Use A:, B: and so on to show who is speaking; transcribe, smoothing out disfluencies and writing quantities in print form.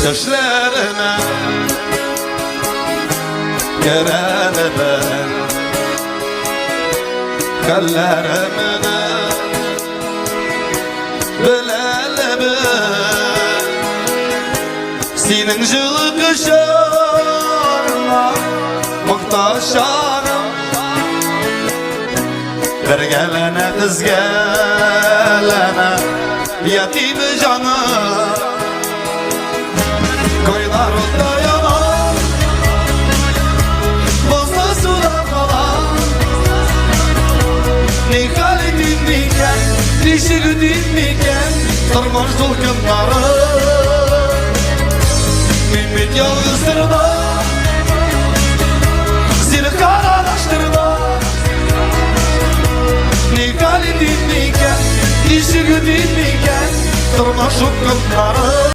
A: Düşlerime Görene ben Kallerimine Bilele ben Senin жылы kışına Muhtaşanım Bir gelene kız gelene Yatim canım Koylar ota yalan Bozma suda kalan Ne hali dinliken Dişi dinliken Tırmanç dolkınları Mümit yalnızdırma Seni karalaştırma Ne hali dinliken Dişi dinliken Tırmanç dolkınları